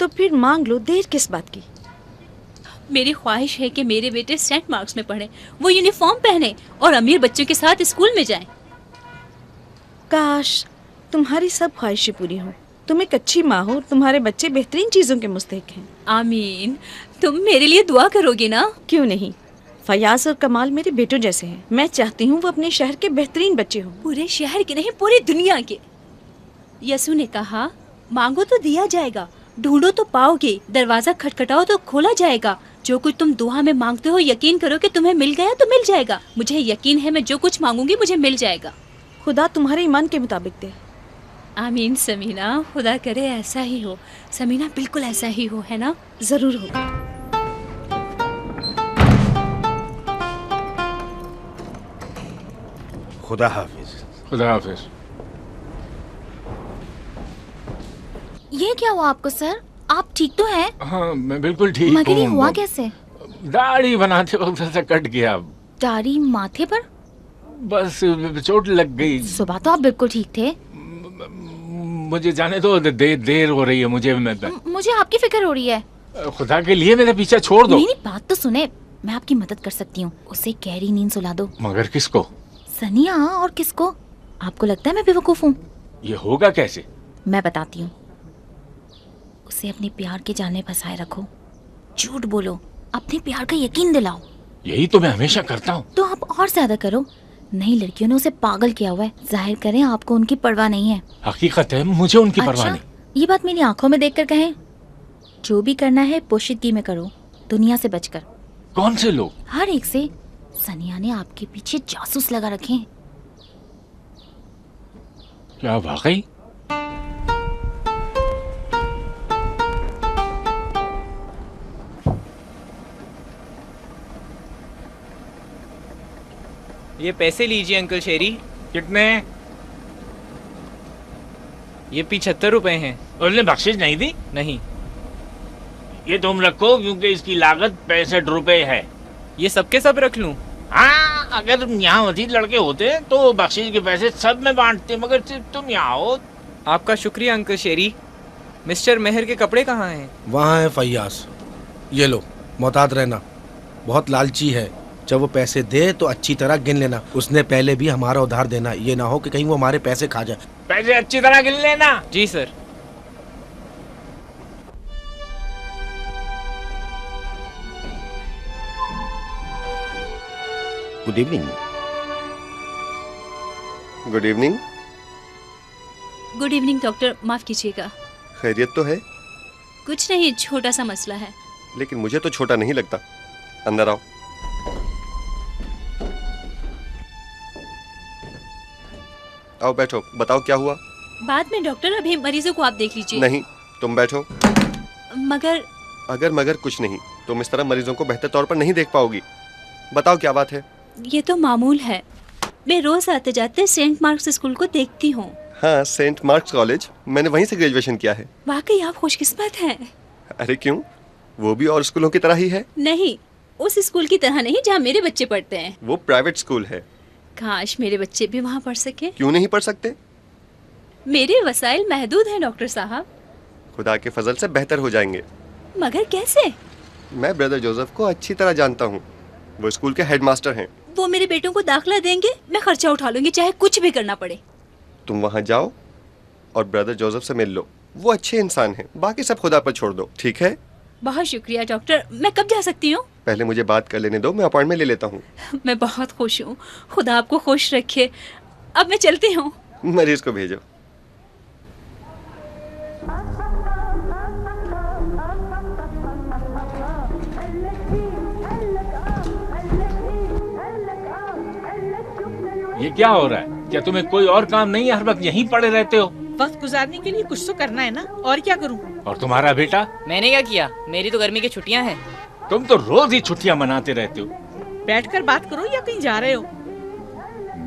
तो फिर मांग लो, देर किस बात की? मेरी ख्वाहिश है कि मेरे बेटे सेंट मार्क्स में पढ़ें, वो यूनिफॉर्म पहने और अमीर बच्चों के साथ स्कूल में जाएं। काश तुम्हारी सब ख्वाहिशें पूरी हों, तुम एक अच्छी माँ हो, तुम्हारे बच्चे बेहतरीन चीज़ों के मुस्तहिक हैं। आमीन। तुम मेरे लिए दुआ करोगी ना? क्यों नहीं, फयाज और कमाल मेरे बेटों जैसे हैं, मैं चाहती हूँ वो अपने शहर के बेहतरीन बच्चे हों। पूरे शहर के नहीं, पूरी दुनिया के। यसु ने कहा, मांगो तो दिया जाएगा, ढूंढो तो पाओगे, दरवाजा खटखटाओ तो खोला जाएगा। जो कुछ तुम दुआ में मांगते हो यकीन करो कि तुम्हें मिल गया तो मिल जाएगा। मुझे यकीन है मैं जो कुछ मांगूंगी मुझे मिल जाएगा। खुदा तुम्हारे ईमान के मुताबिक दे। आमीन समीना, खुदा करे ऐसा ही हो। समीना बिल्कुल ऐसा ही हो, है ना? जरूर होगा। खुदा हाफिज। खुदा हाफिज। ये क्या हुआ आपको सर? आप ठीक तो हैं? हाँ मैं बिल्कुल ठीक हूँ। मगर ये हुआ कैसे? दाढ़ी बनाते वक्त ऐसा कट गया। दाढ़ी माथे पर? बस चोट लग गई। सुबह तो आप बिल्कुल ठीक थे। मुझे जाने दो, देर हो रही है मुझे। मुझे आपकी फिक्र हो रही है। खुदा के लिए मेरा पीछा छोड़ दो। नहीं, बात तो सुने, मैं आपकी मदद कर सकती हूँ। उसे गहरी नींद सुला दो। मगर किसको? सनिया। और किसको? आपको लगता है मैं बेवकूफ हूँ? ये होगा कैसे? मैं बताती हूँ। उसे अपने प्यार के जाल में फंसाए रखो, झूठ बोलो, अपने प्यार का यकीन दिलाओ। यही तो मैं हमेशा करता हूँ। तो आप और ज्यादा करो। नई लड़कियों ने उसे पागल किया हुआ है। जाहिर करें आपको उनकी परवाह नहीं है। हकीकत है, मुझे उनकी परवाह नहीं। ये बात मेरी आंखों में देखकर कहें। जो भी करना है पोशीदगी में करो, दुनिया से बचकर। कौन से लोग? हर एक से। सनिया ने आपके पीछे जासूस लगा रखे हैं। क्या वाकई? ये पैसे लीजिए अंकल शेरी। कितने? ये 75 रुपए हैं। उन्होंने बख्शिश नहीं दी? नहीं। ये तुम रखो क्योंकि इसकी लागत 65 रुपए है। ये सबके सब रख लूं? हाँ, अगर यहाँ मजीद लड़के होते तो बख्शीश के पैसे सब में बांटते, मगर सिर्फ तुम यहाँ हो। आपका शुक्रिया अंकल शेरी। मिस्टर मेहर के कपड़े कहाँ हैं? वहाँ है फैयाज। ये लो, मोहतात रहना, बहुत लालची है। जब वो पैसे दे तो अच्छी तरह गिन लेना। उसने पहले भी हमारा उधार देना, ये ना हो कि कहीं वो हमारे पैसे खा जाए। पैसे अच्छी तरह गिन लेना। जी sir. Good evening. Good evening. Good evening doctor, माफ कीजिएगा। खैरियत तो है? कुछ नहीं, छोटा सा मसला है। लेकिन मुझे तो छोटा नहीं लगता। अंदर आओ। आओ बैठो, बताओ क्या हुआ? बाद में डॉक्टर, अभी मरीजों को आप देख लीजिए। नहीं, तुम बैठो। मगर अगर मगर कुछ नहीं, तुम इस तरह मरीजों को बेहतर तौर पर नहीं देख पाओगी। बताओ क्या बात है? ये तो मामूल है। मैं रोज आते जाते सेंट मार्क्स स्कूल को देखती हूँ। हाँ, सेंट मार्क्स कॉलेज, मैंने वहीं से ग्रेजुएशन किया है। वाकई आप खुशकिस्मत हैं। अरे क्यों, वो भी और स्कूलों की तरह ही है। नहीं, उस स्कूल की तरह नहीं जहाँ मेरे बच्चे पढ़ते हैं। वो प्राइवेट स्कूल है। काश मेरे बच्चे भी वहाँ पढ़ सके। क्यों नहीं पढ़ सकते? मेरे वसाइल महदूद हैं डॉक्टर साहब। खुदा के फजल से बेहतर हो जाएंगे। मगर कैसे? मैं ब्रदर जोसेफ को अच्छी तरह जानता हूँ। वो स्कूल के हेडमास्टर हैं। वो मेरे बेटों को दाखिला देंगे, मैं खर्चा उठा लूंगी, चाहे कुछ भी करना पड़े। तुम वहाँ जाओ और ब्रदर जोसेफ से मिल लो। वो अच्छे इंसान हैं, बाकी सब खुदा पर छोड़ दो, ठीक है? बहुत शुक्रिया डॉक्टर। मैं कब जा सकती हूँ? पहले मुझे बात कर लेने दो, मैं अपॉइंटमेंट ले लेता हूँ। मैं बहुत खुश हूँ, खुदा आपको खुश रखे। अब मैं चलती हूँ। मरीज को भेजो। ये क्या हो रहा है? क्या तुम्हें कोई और काम नहीं है? हर वक्त यहीं पड़े रहते हो। वक्त गुजारने के लिए कुछ तो करना है ना, और क्या करूं? और तुम्हारा बेटा? मैंने क्या किया? मेरी तो गर्मी की छुट्टियां हैं। तुम तो रोज ही छुट्टियां मनाते रहते हो। बैठकर बात करो या कहीं जा रहे हो?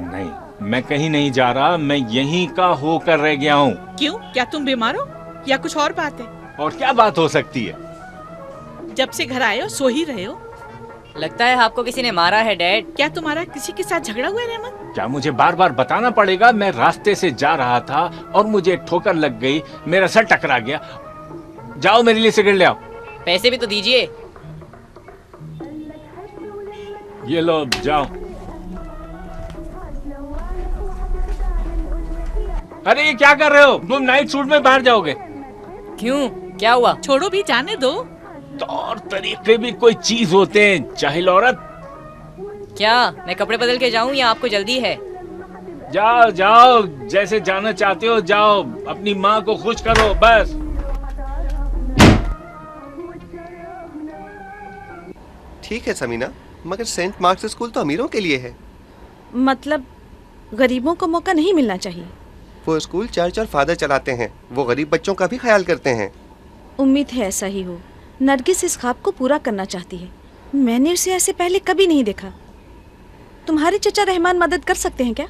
नहीं, मैं कहीं नहीं जा रहा, मैं यहीं का होकर रह गया हूँ। क्यों, क्या तुम बीमार हो या कुछ और बात है? और क्या बात हो सकती है? जब से घर आए हो सो ही रहे हो। लगता है आपको किसी ने मारा है डैड। क्या तुम्हारा किसी के साथ झगड़ा हुआ है रहमान? क्या मुझे बार बार बताना पड़ेगा? मैं रास्ते से जा रहा था और मुझे ठोकर लग गई, मेरा सर टकरा गया। जाओ मेरे लिए सिगरेट ले आओ। पैसे भी तो दीजिए। ये लो, जाओ। अरे ये क्या कर रहे हो? तुम नाइट सूट में बाहर जाओगे? क्यों, क्या हुआ? छोड़ो भी, जाने दो। तौर तरीके भी कोई चीज होते हैं, जाहिल औरत। क्या मैं कपड़े बदल के जाऊं या आपको जल्दी है? जाओ जाओ, जैसे जाना चाहते हो जाओ, अपनी माँ को खुश करो बस। ठीक है समीना, मगर सेंट मार्क्स स्कूल तो अमीरों के लिए है। मतलब गरीबों को मौका नहीं मिलना चाहिए। वो स्कूल चर्च और फादर चलाते हैं, वो गरीब बच्चों का भी ख्याल करते हैं। उम्मीद है ऐसा ही हो। नरगिस इस ख्वाब को पूरा करना चाहती है। मैंने उसे ऐसे पहले कभी नहीं देखा। तुम्हारे चचा रहमान मदद कर सकते हैं क्या?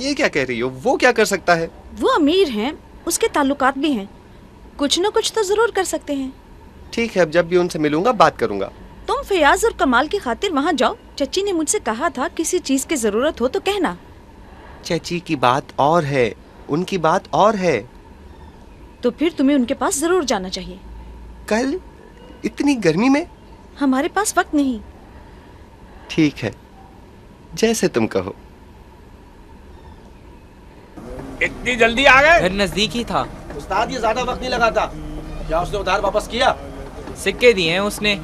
ये क्या कह रही हो? वो क्या कर सकता है? वो अमीर हैं, उसके ताल्लुकात भी हैं, कुछ न कुछ तो जरूर कर सकते हैं। ठीक है, अब जब भी उनसे मिलूंगा बात करूंगा। तुम फयाज और कमाल की खातिर वहाँ जाओ। चची ने मुझसे कहा था किसी चीज की जरूरत हो तो कहना। चची की बात और है, उनकी बात और है। तो फिर तुम्हें उनके पास जरूर जाना चाहिए। कल इतनी गर्मी में? हमारे पास वक्त नहीं। ठीक है, जैसे तुम कहो। इतनी जल्दी आ गए? घर नजदीक ही था। उस्ताद, ये ज्यादा वक्त नहीं लगाता। क्या उसने उधार वापस किया? सिक्के दिए हैं उसने।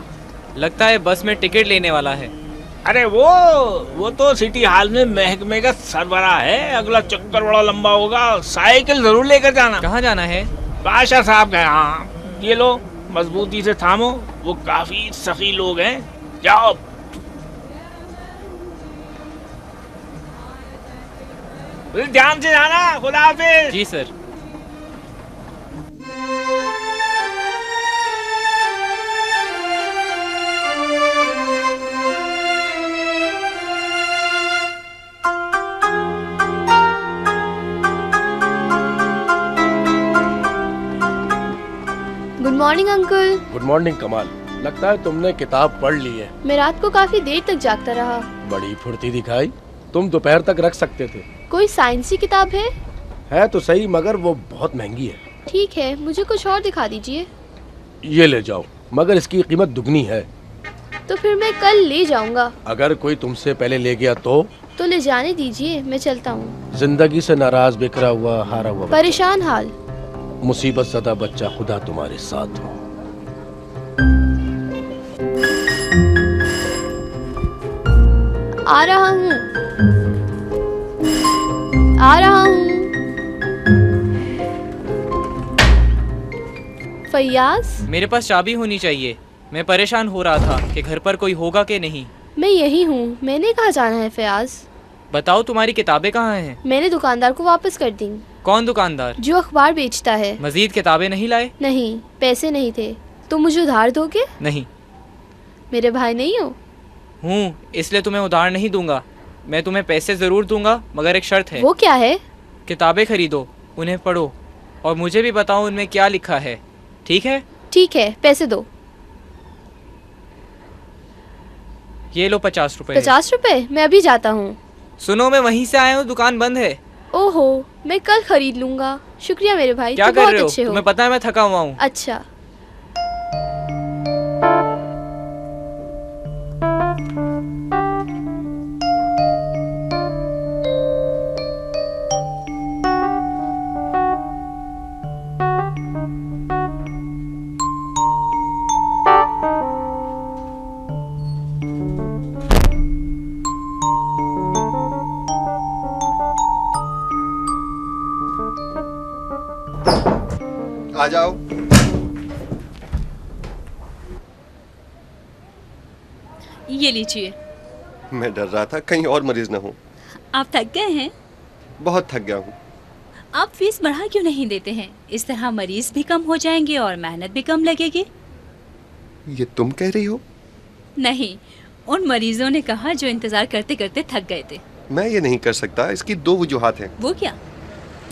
लगता है बस में टिकट लेने वाला है। अरे वो तो सिटी हॉल में महकमे का सरबराह है। अगला चक्कर बड़ा लंबा होगा। साइकिल जरूर लेकर जाना। कहाँ जाना है? बादशाह साहब गए। हाँ, ये लो, मजबूती से थामो, वो काफी सखी लोग हैं। जाओ। ध्यान से जाना। खुदा हाफिज। जी sir. Good morning uncle. Good morning Kamal. लगता है तुमने किताब पढ़ ली है। मैं रात को काफी देर तक जागता रहा। बड़ी फुर्ती दिखाई। तुम दोपहर तक रख सकते थे। कोई साइंसी किताब है तो सही, मगर वो बहुत महंगी है। ठीक है, मुझे कुछ और दिखा दीजिए। ये ले जाओ, मगर इसकी कीमत दुगनी है। तो फिर मैं कल ले जाऊंगा। अगर कोई तुमसे पहले ले गया तो ले जाने दीजिए, मैं चलता हूँ। जिंदगी से नाराज, बिखरा हुआ, हारा हुआ, परेशान हाल, मुसीबत ज़दा बच्चा, खुदा तुम्हारे साथ हो। आ रहा हूँ, आ रहा हूँ। फैयाज, मेरे पास चाबी होनी चाहिए। मैं परेशान हो रहा था कि घर पर कोई होगा कि नहीं। मैं यही हूँ। मैंने कहाँ जाना है फैयाज? बताओ तुम्हारी किताबें कहाँ हैं? मैंने दुकानदार को वापस कर दी। कौन दुकानदार? जो अखबार बेचता है। मजीद किताबें नहीं लाए? नहीं, पैसे नहीं थे। तुम मुझे उधार दोगे? नहीं। मेरे भाई नहीं हो? हूँ, इसलिए तुम्हें उधार नहीं दूंगा। मैं तुम्हें पैसे जरूर दूंगा, मगर एक शर्त है। वो क्या है? किताबें खरीदो, उन्हें पढ़ो और मुझे भी बताओ उनमें क्या लिखा है। ठीक है? ठीक है, पैसे दो। ये लो 50 रुपए। 50 रुपए? मैं अभी जाता हूँ। सुनो, मैं वहीं से आया हूँ, दुकान बंद है। ओहो, मैं कल खरीद लूंगा। शुक्रिया मेरे भाई, क्या तुम कर रहे हो? अच्छे हो। तुम्हें पता है मैं थका हुआ हूँ। अच्छा। आ जाओ। ये लीजिए। मैं डर रहा था कहीं और मरीज ना हो। आप थक गए हैं? बहुत थक गया हूँ। आप फीस बढ़ा क्यों नहीं देते हैं? इस तरह मरीज भी कम हो जाएंगे और मेहनत भी कम लगेगी। ये तुम कह रही हो? नहीं, उन मरीजों ने कहा जो इंतजार करते करते थक गए थे। मैं ये नहीं कर सकता। इसकी दो वजूहात हैं। वो क्या?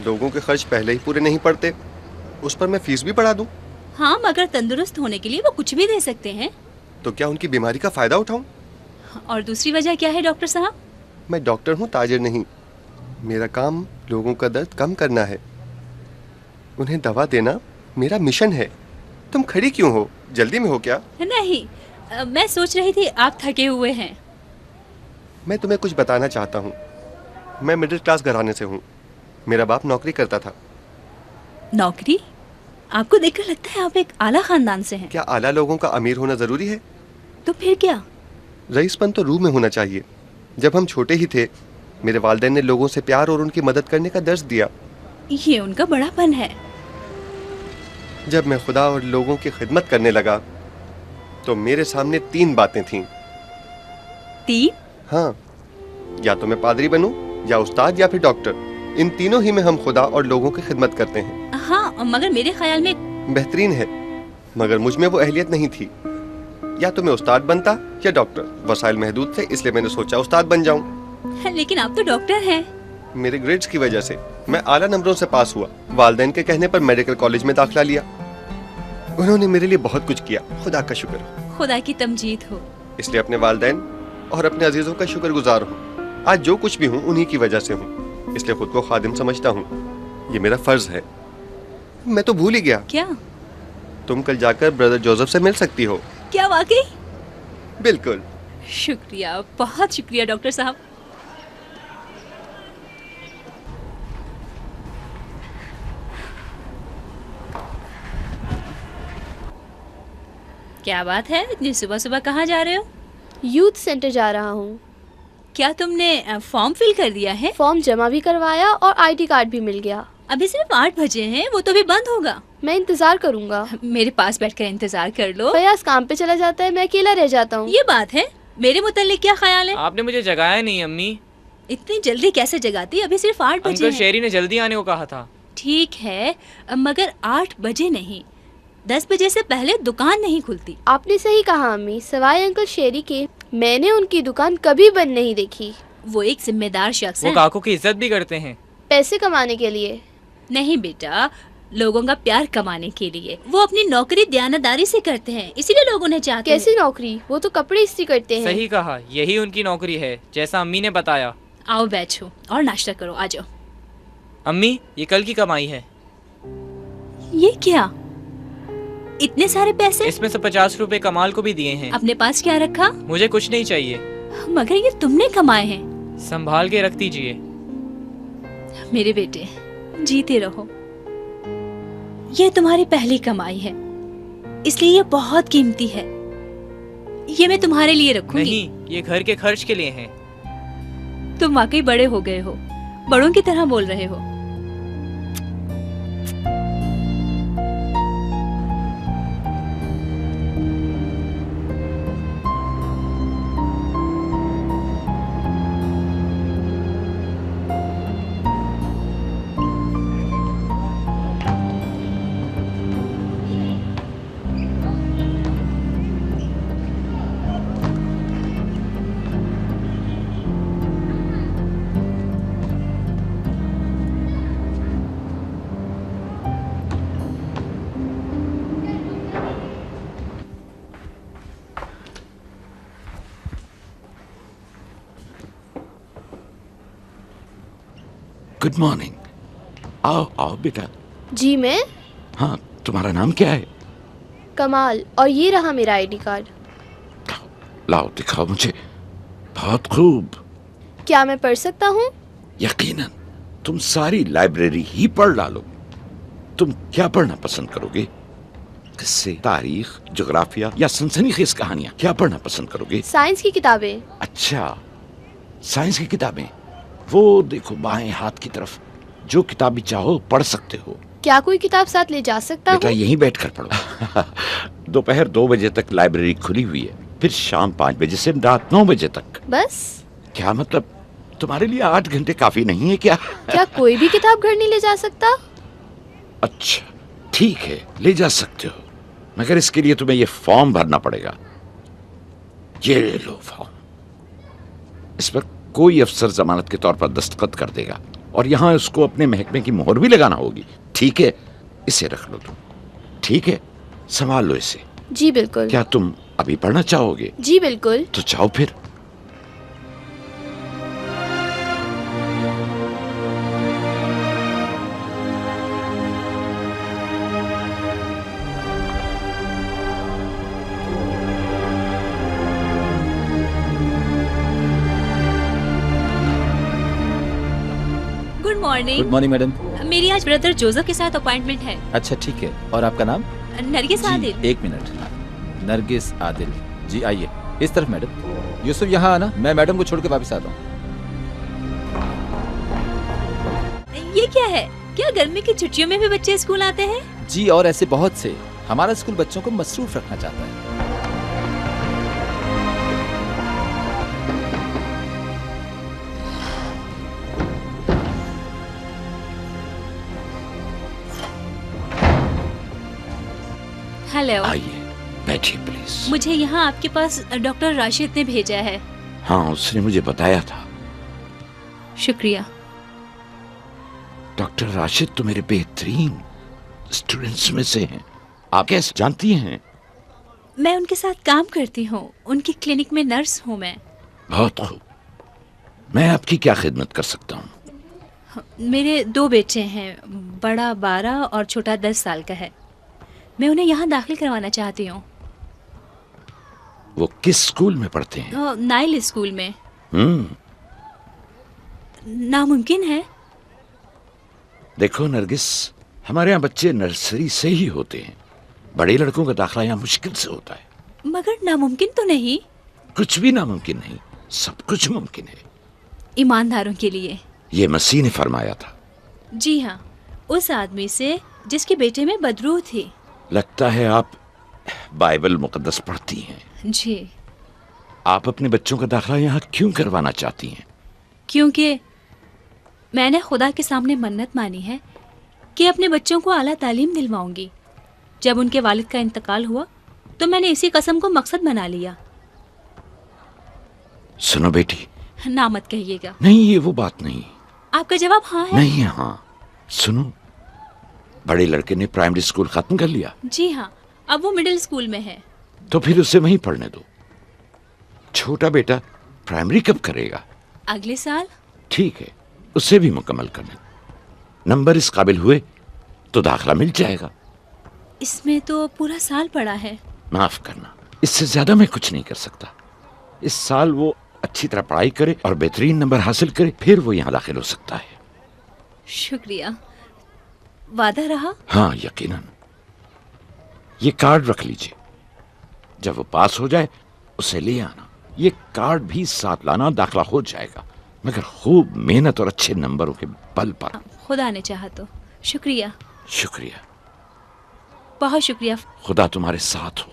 लोगों के खर्च पहले ही पूरे नहीं पड़ते, उस पर मैं फीस भी बढ़ा दूं। हाँ, मगर तंदुरुस्त होने के लिए वो कुछ भी दे सकते हैं। तो क्या उनकी बीमारी का फायदा उठाऊं? और दूसरी वजह क्या है डॉक्टर साहब? मैं डॉक्टर हूँ, ताजिर नहीं। मेरा काम लोगों का दर्द कम करना है, उन्हें दवा देना मेरा मिशन है। तुम खड़ी क्यों हो? जल्दी में हो क्या? नहीं, मैं सोच रही थी आप थके हुए हैं। मैं तुम्हें कुछ बताना चाहता हूँ। मैं मिडिल क्लास घराने से हूँ। मेरा बाप नौकरी करता था। नौकरी? आपको देखकर लगता है आप एक आला खानदान से हैं। क्या आला लोगों का अमीर होना जरूरी है? तो फिर क्या? रईसपन तो रूह में होना चाहिए। जब हम छोटे ही थे, मेरे वालिदैन ने लोगों से प्यार और उनकी मदद करने का दर्स दिया। ये उनका बड़ापन है। जब मैं खुदा और लोगों की खिदमत करने लगा तो मेरे सामने 3 बातें थीं। 3? हाँ, या तो मैं पादरी बनूं, या उस्ताद, या फिर डॉक्टर। इन तीनों ही में हम खुदा और लोगों की खिदमत करते हैं। हाँ, मगर मेरे ख्याल में बेहतरीन है, मगर मुझ में वो अहलियत नहीं थी। या तो मैं उस्ताद बनता या डॉक्टर। वसाइल महदूद थे, इसलिए मैंने सोचा उस्ताद बन जाऊं। लेकिन आप तो डॉक्टर हैं। मेरे ग्रेड्स की वजह से मैं आला नंबरों से पास हुआ। वालिदैन के कहने पर मेडिकल कॉलेज में दाखिला लिया। उन्होंने मेरे लिए बहुत कुछ किया, खुदा का शुक्र हो। खुदा की तमजीद हो। इसलिए अपने वालिदैन और अपने अजीजों का शुक्रगुजार हूँ। आज जो कुछ भी हूँ उन्हीं की वजह से हूँ, इसलिए खुद को खादिम समझता हूँ। ये मेरा फर्ज है। मैं तो भूल ही गया। क्या? तुम कल जाकर ब्रदर जोसेफ से मिल सकती हो। क्या वाकई? बिल्कुल। शुक्रिया, बहुत शुक्रिया डॉक्टर साहब। क्या बात है, इतनी सुबह सुबह कहाँ जा रहे हो? यूथ सेंटर जा रहा हूँ। क्या तुमने फॉर्म फिल कर दिया है? फॉर्म जमा भी करवाया और आईडी कार्ड भी मिल गया। अभी सिर्फ 8 बजे हैं, वो तो भी बंद होगा। मैं इंतजार करूंगा। मेरे पास बैठकर इंतजार कर लो। फयाज काम पे चला जाता है, मैं अकेला रह जाता हूँ। ये बात है। मेरे मुताल्लिक क्या ख्याल है? आपने मुझे जगाया नहीं अम्मी। इतनी जल्दी कैसे जगाती? अभी सिर्फ 8 बजे अंकल शेरी ने जल्दी आने को कहा था। ठीक है, मगर 8 बजे नहीं, 10 बजे से पहले दुकान नहीं खुलती। आपने सही कहा अम्मी। सवाए अंकल शेरी के मैंने उनकी दुकान कभी बंद नहीं देखी। वो एक जिम्मेदार शख्स है। वो काकू की इज्जत भी करते हैं। पैसे कमाने के लिए नहीं बेटा, लोगों का प्यार कमाने के लिए। वो अपनी नौकरी दयानतदारी से करते हैं, इसीलिए लोग उन्हें चाहते हैं। कैसी नौकरी? वो तो कपड़े इस्त्री करते हैं। सही कहा, यही उनकी नौकरी है, जैसा अम्मी ने बताया। आओ बैठो और नाश्ता करो, आ जाओ। अम्मी, ये कल की कमाई है। ये क्या, इतने सारे पैसे? इसमें से 50 रुपए कमाल को भी दिए हैं। अपने पास क्या रखा? मुझे कुछ नहीं चाहिए। मगर ये तुमने कमाए हैं। संभाल के रख दीजिए। मेरे बेटे, जीते रहो। ये तुम्हारी पहली कमाई है, इसलिए ये बहुत कीमती है। ये मैं तुम्हारे लिए रखूंगी। नहीं, ये घर के खर्च के लिए है। तुम वाकई बड़े हो गए हो, बड़ों की तरह बोल रहे हो। Good morning. आओ आओ बेटा। जी मैं? हाँ, तुम्हारा नाम क्या है? कमाल, और ये रहा मेरा आईडी कार्ड। लाओ दिखाओ मुझे। बहुत खूब। क्या मैं पढ़ सकता हूँ? यकीनन, तुम सारी लाइब्रेरी ही पढ़ डालो। तुम क्या पढ़ना पसंद करोगे? किस्से, तारीख, ज्योग्राफिया या सनसनीखेज कहानियां? क्या पढ़ना पसंद करोगे? साइंस की किताबें। अच्छा, साइंस की किताबें। वो देखो बाएं हाथ की तरफ, जो किताब भी चाहो पढ़ सकते हो। क्या कोई किताब साथ ले जा सकता हूँ? बेटा यहीं बैठकर पढ़ो। दोपहर 2 बजे तक लाइब्रेरी खुली हुई है, फिर शाम 5 बजे से रात 9 बजे तक। बस? क्या मतलब, तुम्हारे लिए 8 घंटे काफी नहीं है क्या? क्या कोई भी किताब घर नहीं ले जा सकता? अच्छा ठीक है, ले जा सकते हो, मगर इसके लिए तुम्हें ये फॉर्म भरना पड़ेगा। ये ले लो फॉर्म। इस पर कोई अफसर जमानत के तौर पर दस्तखत कर देगा और यहाँ उसको अपने महकमे की मोहर भी लगाना होगी। ठीक है, इसे रख लो तुम। ठीक है, संभाल लो इसे। जी बिल्कुल। क्या तुम अभी पढ़ना चाहोगे? जी बिल्कुल। तो जाओ फिर। Good morning. Good morning madam. मेरी आज ब्रदर जोसेफ के साथ अपॉइंटमेंट है। अच्छा ठीक है, और आपका नाम? नरगिस आदिल। एक मिनट। नरगिस आदिल जी, आइए इस तरफ मैडम। यूसुफ यहाँ आना, मैं मैडम को छोड़ के वापस आता हूँ। ये क्या है? क्या गर्मी की छुट्टियों में भी बच्चे स्कूल आते हैं? जी, और ऐसे बहुत से। हमारा स्कूल बच्चों को मसरूफ रखना चाहता है। हेलो। आइए बैठिए प्लीज। मुझे यहाँ आपके पास डॉक्टर राशिद ने भेजा है। हाँ, उसने मुझे बताया था। शुक्रिया। डॉक्टर राशिद तो मेरे बेहतरीन स्टूडेंट्स में से हैं। आप कैसे जानती हैं? मैं उनके साथ काम करती हूँ, उनकी क्लिनिक में नर्स हूँ मैं। बहुत खूब। मैं आपकी क्या खिदमत कर सकता हूँ? मेरे 2 बेटे हैं, बड़ा 12 और छोटा 10 साल का है। मैं उन्हें यहाँ दाखिल करवाना चाहती हूँ। वो किस स्कूल में पढ़ते हैं? नाइल स्कूल में। नामुमकिन है? देखो नरगिस, हमारे यहाँ बच्चे नर्सरी से ही होते हैं। बड़े लड़कों का दाखिला यहाँ मुश्किल से होता है। मगर नामुमकिन तो नहीं? कुछ भी नामुमकिन नहीं, सब कुछ मुमकिन है। ईमानदारों के लिए। ये मसीह ने फरमाया था। जी हाँ, उस आदमी से जिसके बेटे में बदरूह थी। लगता है आप बाइबल मुकद्दस पढ़ती हैं। जी। आप अपने बच्चों का दाखिला यहाँ क्यों करवाना चाहती हैं? क्योंकि मैंने खुदा के सामने मन्नत मानी है कि अपने बच्चों को आला तालीम दिलवाऊंगी। जब उनके वालिद का इंतकाल हुआ तो मैंने इसी कसम को मकसद बना लिया। सुनो बेटी। ना मत कहिएगा। नहीं, ये वो बात नहीं। आपका जवाब हाँ है? नहीं हाँ। सुनो, बड़े लड़के ने प्राइमरी स्कूल खत्म कर लिया? जी हाँ, अब वो मिडिल स्कूल में है। तो फिर उसे वहीं पढ़ने दो। छोटा बेटा प्राइमरी कब करेगा? अगले साल। ठीक है, उसे भी मुकम्मल करने दो। नंबर इस काबिल हुए तो दाखिला मिल जाएगा। इसमें तो पूरा साल पड़ा है। माफ करना, इससे ज्यादा मैं कुछ नहीं कर सकता। इस साल वो अच्छी तरह पढ़ाई करे और बेहतरीन नंबर हासिल करे, फिर वो यहाँ दाखिल हो सकता है। शुक्रिया। वादा रहा? हाँ, यकीनन। ये कार्ड रख लीजिए, जब वो पास हो जाए उसे ले आना। ये कार्ड भी साथ लाना, दाखिला हो जाएगा, मगर खूब मेहनत और अच्छे नंबरों के बल पर। खुदा ने चाहा तो। शुक्रिया। शुक्रिया, बहुत शुक्रिया। खुदा तुम्हारे साथ हो।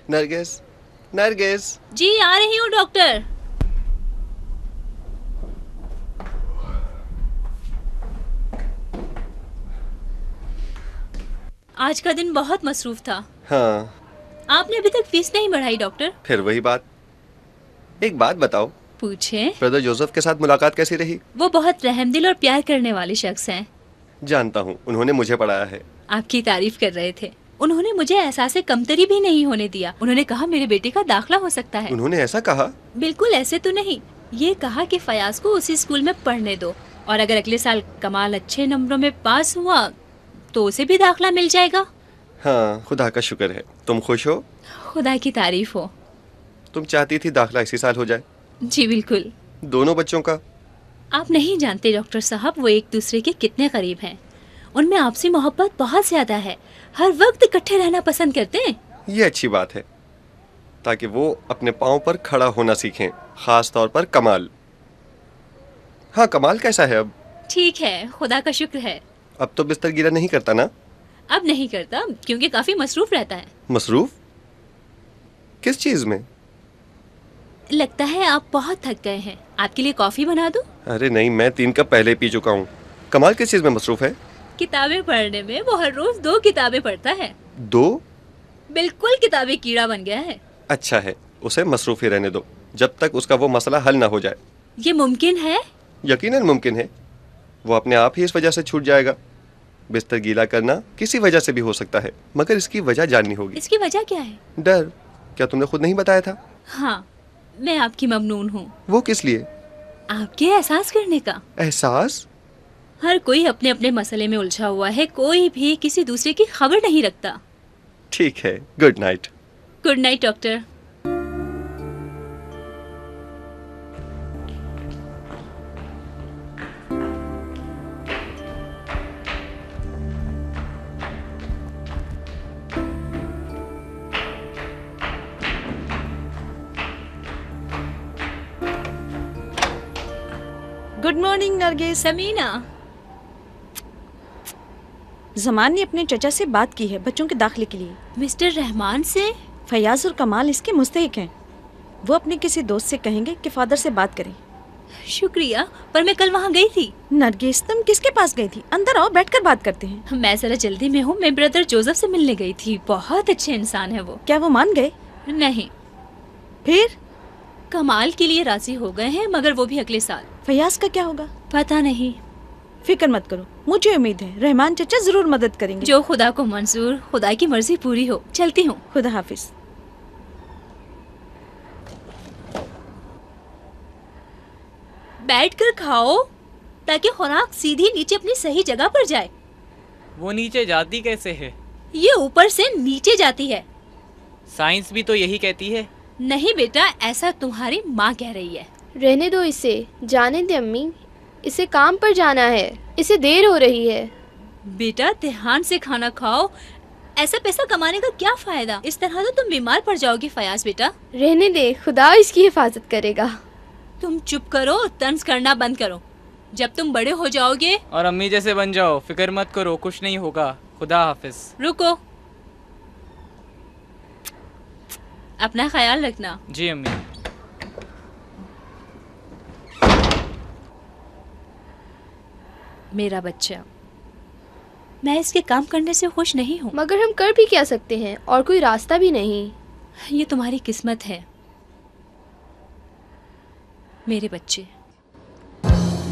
नरगिस, नरगिस। जी आ रही हूँ डॉक्टर। आज का दिन बहुत मसरूफ था। हाँ। आपने अभी तक फीस नहीं बढ़ाई डॉक्टर। फिर वही बात। एक बात बताओ। पूछे। ब्रदर जोसेफ के साथ मुलाकात कैसी रही? वो बहुत रहमदिल और प्यार करने वाले शख्स हैं। जानता हूँ, उन्होंने मुझे पढ़ाया है। आपकी तारीफ कर रहे थे। उन्होंने मुझे एहसास कमतरी भी नहीं होने दिया। उन्होंने कहा मेरे बेटे का दाखिला हो सकता है। उन्होंने ऐसा कहा? बिल्कुल ऐसे तो नहीं, ये कहा कि फयाज को उसी स्कूल में पढ़ने दो, और अगर अगले साल कमाल अच्छे नंबरों में पास हुआ तो उसे भी दाखिला मिल जाएगा। हाँ, खुदा का शुक्र है। तुम खुश हो? खुदा की तारीफ हो। तुम चाहती थी दाखिला इसी साल हो जाए? जी बिल्कुल। दोनों बच्चों का? आप नहीं जानते डॉक्टर साहब, वो एक दूसरे के कितने करीब हैं। उनमें आपसी मोहब्बत बहुत ज्यादा है। हर वक्त इकट्ठे रहना पसंद करते हैं। ये अच्छी बात है, ताकि वो अपने पाँव पर खड़ा होना सीखें, खास तौर पर कमाल। हाँ, कमाल कैसा है अब? ठीक है, खुदा का शुक्र है। अब तो बिस्तर गीला नहीं करता ना? अब नहीं करता, क्योंकि काफी मसरूफ रहता है। मसरूफ? किस चीज में? लगता है आप बहुत थक गए हैं। आपके लिए कॉफी बना दूं? अरे नहीं, मैं 3 कप पहले पी चुका हूँ। कमाल किस चीज में मसरूफ है? किताबें पढ़ने में। वो हर रोज 2 किताबें पढ़ता है। 2? बिल्कुल किताबी कीड़ा बन गया है। अच्छा है, उसे मसरूफ ही रहने दो, जब तक उसका वो मसला हल ना हो जाए। ये मुमकिन है? यकीनन मुमकिन है। वो अपने आप ही इस वजह से छूट जाएगा। बिस्तर गीला करना किसी वजह से भी हो सकता है, मगर इसकी वजह जाननी होगी। इसकी वजह क्या है? डर। क्या तुमने खुद नहीं बताया था? हाँ, मैं आपकी ममनून हूँ। वो किस लिए? आपके एहसास करने का। एहसास? हर कोई अपने अपने मसले में उलझा हुआ है, कोई भी किसी दूसरे की खबर नहीं रखता। ठीक है, good night. Good night doctor. Good morning Nargis. Samina. Zaman ने अपने चचा से बात की है बच्चों के दाखिले के लिए। मिस्टर रहमान से? फयाज और कमाल इसके मुस्तहिक हैं। वो अपने किसी दोस्त से कहेंगे कि फादर से बात करें। शुक्रिया, पर मैं कल वहाँ गई थी। नरगिस, तुम किसके पास गई थी? अंदर आओ, बैठकर बात करते हैं। मैं जरा जल्दी में हूँ। मैं ब्रदर जोसेफ से मिलने गई थी। बहुत अच्छे इंसान है वो। क्या वो मान गए? नहीं। फिर? कमाल के लिए राजी हो गए हैं, मगर वो भी अगले साल। फयाज का क्या होगा? पता नहीं। फिक्र मत करो, मुझे उम्मीद है रहमान चचा जरूर मदद करेंगे। जो खुदा को मंजूर, खुदा की मर्जी पूरी हो। चलती हूँ। खुदा हाफिज। बैठकर खाओ, ताकि खुराक सीधी नीचे अपनी सही जगह पर जाए। वो नीचे जाती कैसे है? ये ऊपर से नीचे जाती है। साइंस भी तो यही कहती है। नहीं बेटा, ऐसा तुम्हारी माँ कह रही है। रहने दो इसे, जाने दे अम्मी। इसे काम पर जाना है, इसे देर हो रही है। बेटा ध्यान से खाना खाओ। ऐसा पैसा कमाने का क्या फायदा? इस तरह तो तुम बीमार पड़ जाओगी फयाज बेटा। रहने दे, खुदा इसकी हिफाजत करेगा। तुम चुप करो, तंज करना बंद करो। जब तुम बड़े हो जाओगे और अम्मी जैसे बन जाओ, फिक्र मत करो, कुछ नहीं होगा। खुदा हाफिज। रुको। अपना ख्याल रखना। जी अम्मी। मेरा बच्चा, मैं इसके काम करने से खुश नहीं हूँ। मगर हम कर भी क्या सकते हैं, और कोई रास्ता भी नहीं। ये तुम्हारी किस्मत है मेरे बच्चे।